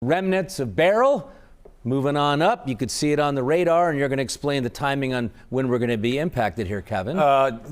Remnants of Beryl moving on up. You could see it on the radar, and you're going to explain the timing on when we're going to be impacted here, Kevin.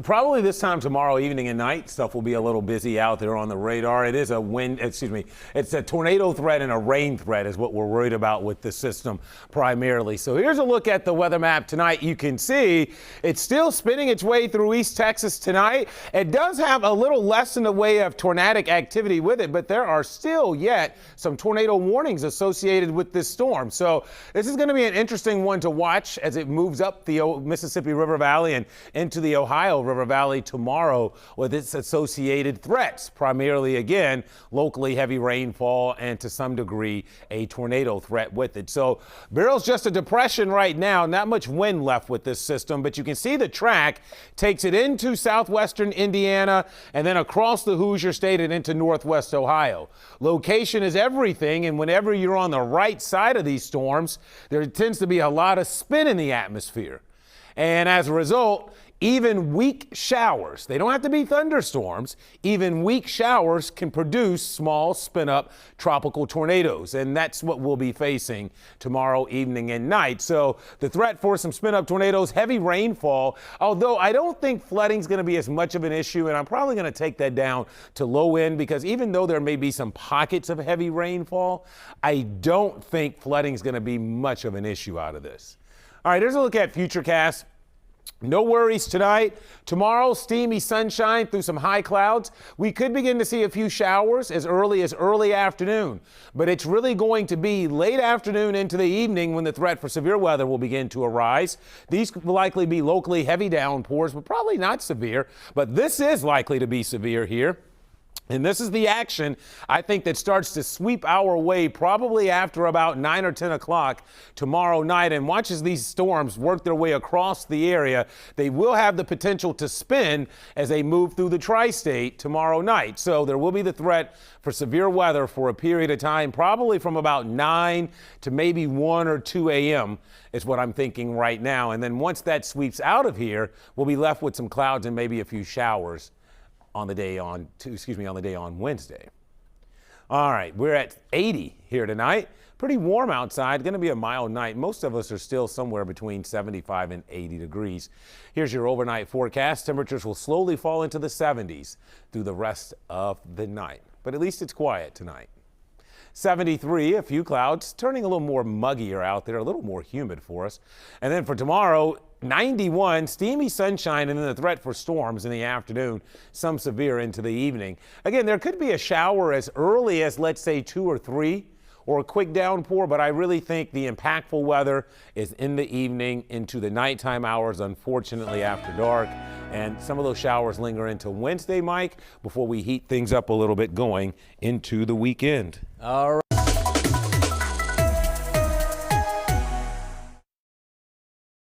Probably this time tomorrow evening and night. Stuff will be a little busy out there on the radar. It is it's a tornado threat and a rain threat is what we're worried about with this system primarily. So here's a look at the weather map tonight. You can see it's still spinning its way through East Texas tonight. It does have a little less in the way of tornadic activity with it, but there are still yet some tornado warnings associated with this storm. So this is going to be an interesting one to watch as it moves up the Mississippi River Valley and into the Ohio River Valley tomorrow with its associated threats, primarily, again, locally heavy rainfall and to some degree a tornado threat with it. So Beryl's just a depression right now, not much wind left with this system, but you can see the track takes it into southwestern Indiana and then across the Hoosier State and into northwest Ohio. Location is everything, and whenever you're on the right side of these storms, there tends to be a lot of spin in the atmosphere. And as a result, even weak showers, they don't have to be thunderstorms, even weak showers can produce small spin-up tropical tornadoes. And that's what we'll be facing tomorrow evening and night. So the threat for some spin-up tornadoes, heavy rainfall, although I don't think flooding is going to be as much of an issue, and I'm probably going to take that down to low end because even though there may be some pockets of heavy rainfall, I don't think flooding is going to be much of an issue out of this. All right, here's a look at Futurecast. No worries tonight. Tomorrow, steamy sunshine through some high clouds. We could begin to see a few showers as early afternoon, but it's really going to be late afternoon into the evening when the threat for severe weather will begin to arise. These will likely be locally heavy downpours, but probably not severe, but this is likely to be severe here. And this is the action, I think, that starts to sweep our way probably after about 9 or 10 o'clock tomorrow night. And watch as these storms work their way across the area. They will have the potential to spin as they move through the tri-state tomorrow night. So there will be the threat for severe weather for a period of time, probably from about 9 to maybe 1 or 2 a.m. is what I'm thinking right now. And then once that sweeps out of here, we'll be left with some clouds and maybe a few showers on the day on Wednesday. All right, we're at 80 here tonight. Pretty warm outside, going to be a mild night. Most of us are still somewhere between 75 and 80 degrees. Here's your overnight forecast. Temperatures will slowly fall into the 70s through the rest of the night, but at least it's quiet tonight. 73, a few clouds, turning a little more muggier out there, a little more humid for us. And then for tomorrow, 91, steamy sunshine, and then the threat for storms in the afternoon, some severe into the evening. Again, there could be a shower as early as, let's say, 2 or 3, or a quick downpour, but I really think the impactful weather is in the evening into the nighttime hours, unfortunately, after dark. And some of those showers linger into Wednesday, Mike, before we heat things up a little bit going into the weekend. All right.